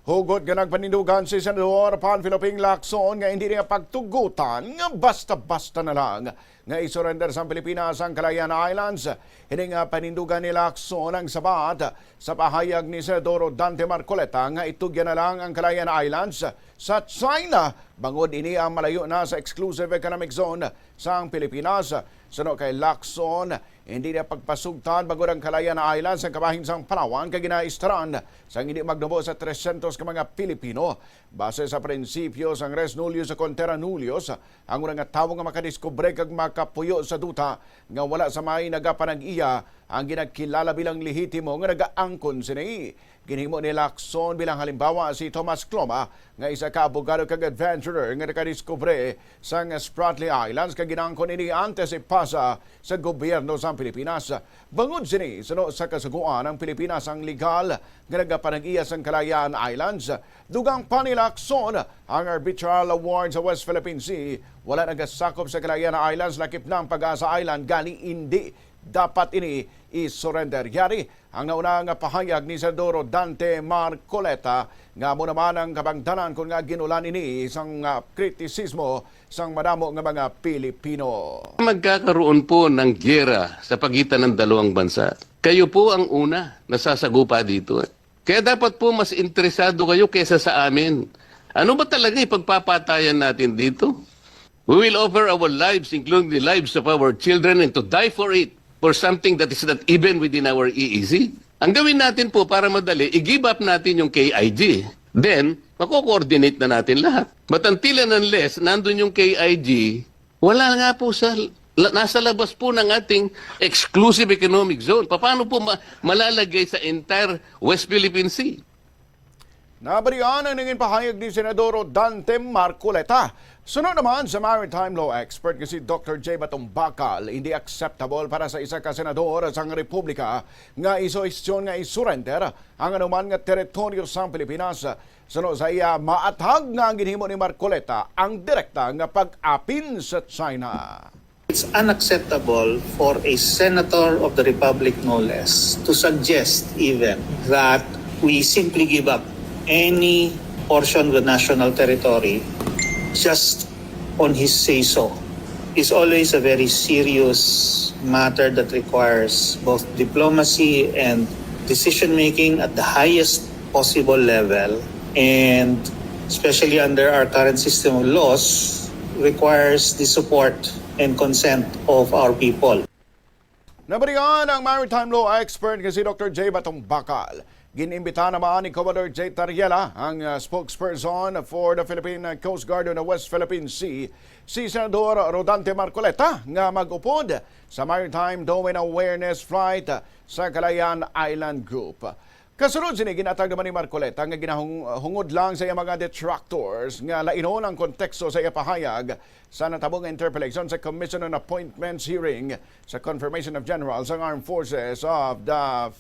Hugot nga nagpanindugan si Senador Philippine Lacson nga hindi niya pagtugutan nga basta-basta na lang nga isurrender sa Pilipinas ang Kalayaan Islands. Hindi nga panindugan ni Lacson ang sabat sa pahayag ni Senador Dante Marcoleta nga itugyan na lang ang Kalayaan Islands sa China. Bangod ini ang malayo na sa exclusive economic zone sa Pilipinas. Suno kay Lacson, hindi na pagpasugtan bangod ang Kalayaan Islands ang kabahin sang Palawan kay ginaistaran sang hindi magnubo sa 300 ka mga Pilipino. Base sa prinsipyo sang res nullius sa conterra nullius, ang unang nga tawo nga makadiskubre kag makapuyo sa duta nga wala sa may nagapanag-iya ang ginagkilala bilang lehitimo nga nagaangkon sini. Ginhimo ni Lacson bilang halimbawa si Thomas Cloma nga isa ka abogado kag adventurer nga nakadiskubre sang Spratly Islands kag ginangkon ini antes ipasa sa gobyerno sa Pilipinas. Bangod sini suno sa kasuguan ng Pilipinas ang legal nga nagapanag-iya sang Kalayaan Islands. Dugang pa ni Lacson ang arbitral award sa West Philippine Sea wala nagasakop sa Kalayaan Islands lakip ng Pag-asa Island gani indi dapat ini isurrender. Yari ang nauna nga pahayag ni Senador Dante Marcoleta nga mo naman ang kabangdanan kung nga ginulan ini isang kritisismo sang madamo nga mga Pilipino. Magkakaroon po ng giyera sa pagitan ng dalawang bansa. Kayo po ang una nasasagupa dito. Kaya dapat po mas interesado kayo kaysa sa amin. Ano ba talaga ipagpapatayan natin dito? We will offer our lives, including the lives of our children, and to die for it, for something that is not even within our EEZ. Ang gawin natin po para madali, i-give up natin yung KIG. Then, mako-coordinate na natin lahat. But until and unless nandun yung KIG, wala nga po nasa labas po ng ating exclusive economic zone. Paano po malalagay sa entire West Philippine Sea? Nabarian ang naging pahayag ni Senador Dante Marcoleta. Sunod naman sa maritime law expert si Dr. J. Bakal, hindi acceptable para sa isa ka senador sa Republika nga isoisyon nga isurrender ang anuman nga teritoryo sa Pilipinas. Sunod sa iya, maatag nga ang ginhimo ni Marcoleta ang direkta nga pag-apin sa China. It's unacceptable for a senator of the Republic, no less, to suggest even that we simply give up any portion of the national territory just on his say-so. Is always a very serious matter that requires both diplomacy and decision-making at the highest possible level, and especially under our current system of laws, requires the support and consent of our people. Nabarian ang maritime law expert si Dr. J. Bakal. Ginimbita naman ni Commodore J. Tariela, ang spokesperson for the Philippine Coast Guard on the West Philippine Sea, si Senador Rodante Marcoleta nga mag-upod sa Maritime Domain Awareness Flight sa Kalayaan Island Group. Kasunod sini ginatag naman ni Marcoleta nga ginahungod lang sa iya mga detractors nga lainon ang konteksto sa iya pahayag sa natabong interpellation sa Commission on Appointments hearing sa Confirmation of Generals ng Armed Forces of the